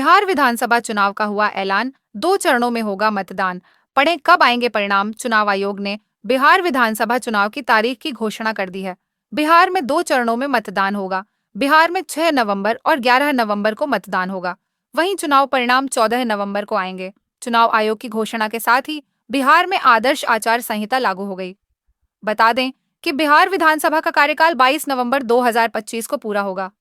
बिहार विधानसभा चुनाव का हुआ ऐलान, 2 चरणों में होगा मतदान। पढ़ें कब आएंगे परिणाम। चुनाव आयोग ने बिहार विधानसभा चुनाव की तारीख की घोषणा कर दी है। बिहार में 2 चरणों में मतदान होगा। बिहार में 6 नवंबर और 11 नवंबर को मतदान होगा। वहीं चुनाव परिणाम 14 नवंबर को आएंगे। चुनाव आयोग की घोषणा के साथ ही बिहार में आदर्श आचार संहिता लागू हो गई। बता दें कि बिहार विधानसभा का कार्यकाल 22 नवंबर 2025 को पूरा होगा।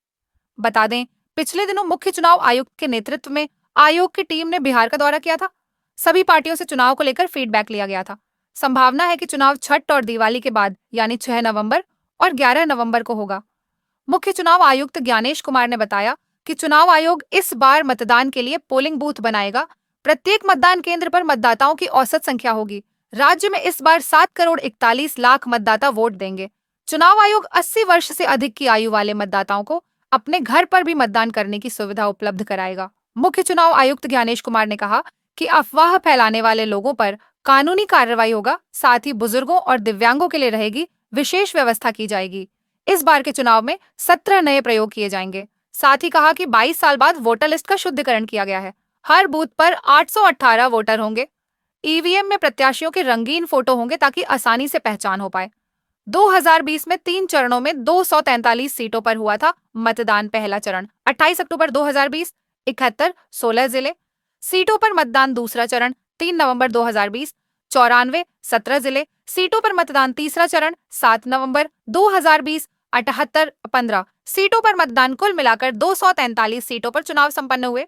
बता दें, पिछले दिनों मुख्य चुनाव आयुक्त के नेतृत्व में आयोग की टीम ने बिहार का दौरा किया था। सभी पार्टियों से चुनाव को लेकर फीडबैक लिया गया था। संभावना है कि चुनाव छठ और दिवाली के बाद यानी 6 नवंबर और 11 नवंबर को होगा। मुख्य चुनाव आयुक्त ज्ञानेश कुमार ने बताया कि चुनाव आयोग इस बार मतदान के लिए पोलिंग बूथ बनाएगा। प्रत्येक मतदान केंद्र पर मतदाताओं की औसत संख्या होगी। राज्य में इस बार 7 करोड़ 41 लाख मतदाता वोट देंगे। चुनाव आयोग 80 वर्ष से अधिक की आयु वाले मतदाताओं को अपने घर पर भी मतदान करने की सुविधा उपलब्ध कराएगा। मुख्य चुनाव आयुक्त ज्ञानेश कुमार ने कहा कि अफवाह फैलाने वाले लोगों पर कानूनी कार्रवाई होगा। साथ ही बुजुर्गों और दिव्यांगों के लिए रहेगी विशेष व्यवस्था की जाएगी। इस बार के चुनाव में 17 नए प्रयोग किए जाएंगे। साथ ही कहा कि 22 साल बाद वोटर लिस्ट का शुद्धिकरण किया गया है। हर बूथ पर 818 वोटर होंगे। ईवीएम में प्रत्याशियों के रंगीन फोटो होंगे ताकि आसानी से पहचान हो पाए। 2020 में 3 चरणों में 243 सीटों पर हुआ था मतदान। पहला चरण 28 अक्टूबर 2020, 71 16 जिले। सीटों पर मतदान दूसरा चरण 3 नवंबर 2020, 94 17 जिले। सीटों पर मतदान तीसरा चरण 7 नवंबर 2020, 78 15 सीटों पर मतदान। कुल मिलाकर 243 सीटों पर चुनाव संपन्न हुए।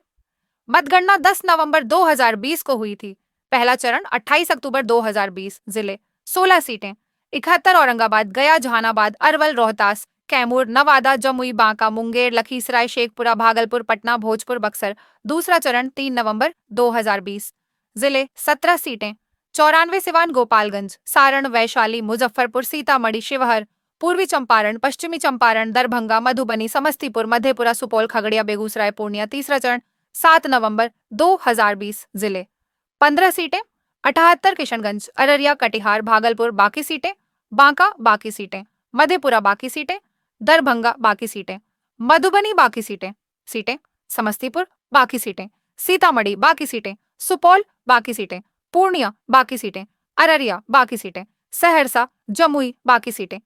मतगणना 10 नवंबर 2020 को हुई थी। पहला चरण 28 अक्टूबर 2020, जिले 16 सीटें 71 औरंगाबाद, गया, जहानाबाद, अरवल, रोहतास, कैमूर, नवादा, जमुई, बांका, मुंगेर, लखीसराय, शेखपुरा, भागलपुर, पटना, भोजपुर, बक्सर। दूसरा चरण 3 नवंबर 2020, जिले 17 सीटें 94 सिवान, गोपालगंज, सारण, वैशाली, मुजफ्फरपुर, सीतामढ़ी, शिवहर, पूर्वी चंपारण, पश्चिमी चंपारण, दरभंगा, मधुबनी, समस्तीपुर, मधेपुरा, सुपौल, खगड़िया, बेगूसराय, पूर्णिया। तीसरा चरण 7 नवंबर 2020, जिले 15 सीटें 78 किशनगंज, अररिया, कटिहार, भागलपुर, बाकी सीटें बांका, बाकी सीटें मधेपुरा, बाकी सीटें दरभंगा, बाकी सीटें मधुबनी, बाकी सीटें समस्तीपुर, बाकी सीटें सीतामढ़ी, बाकी सीटें सुपौल, बाकी सीटें पूर्णिया, बाकी सीटें अररिया, बाकी सीटें सहरसा, जमुई, बाकी सीटें।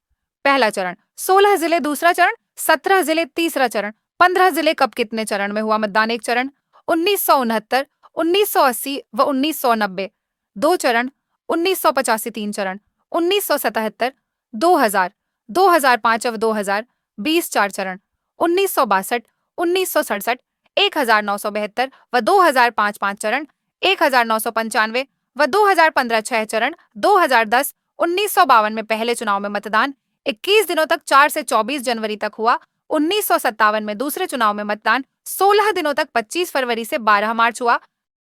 पहला चरण 16 जिले, दूसरा चरण 17 जिले, तीसरा चरण 15 जिले। कब कितने चरण में हुआ मतदान। एक चरण 1969, 1980 व 1990। 2 चरण 1985, 3 चरण 1977, 2000, 2005 व 2020। 4 चरण 1962, 1967, 1972 व 2005। 5 चरण 1995 व 2015। 6 चरण 2010, 1952 में पहले चुनाव में मतदान 21 दिनों तक 4 से 24 जनवरी तक हुआ। 1957 में दूसरे चुनाव में मतदान 16 दिनों तक 25 फरवरी से 12 मार्च हुआ।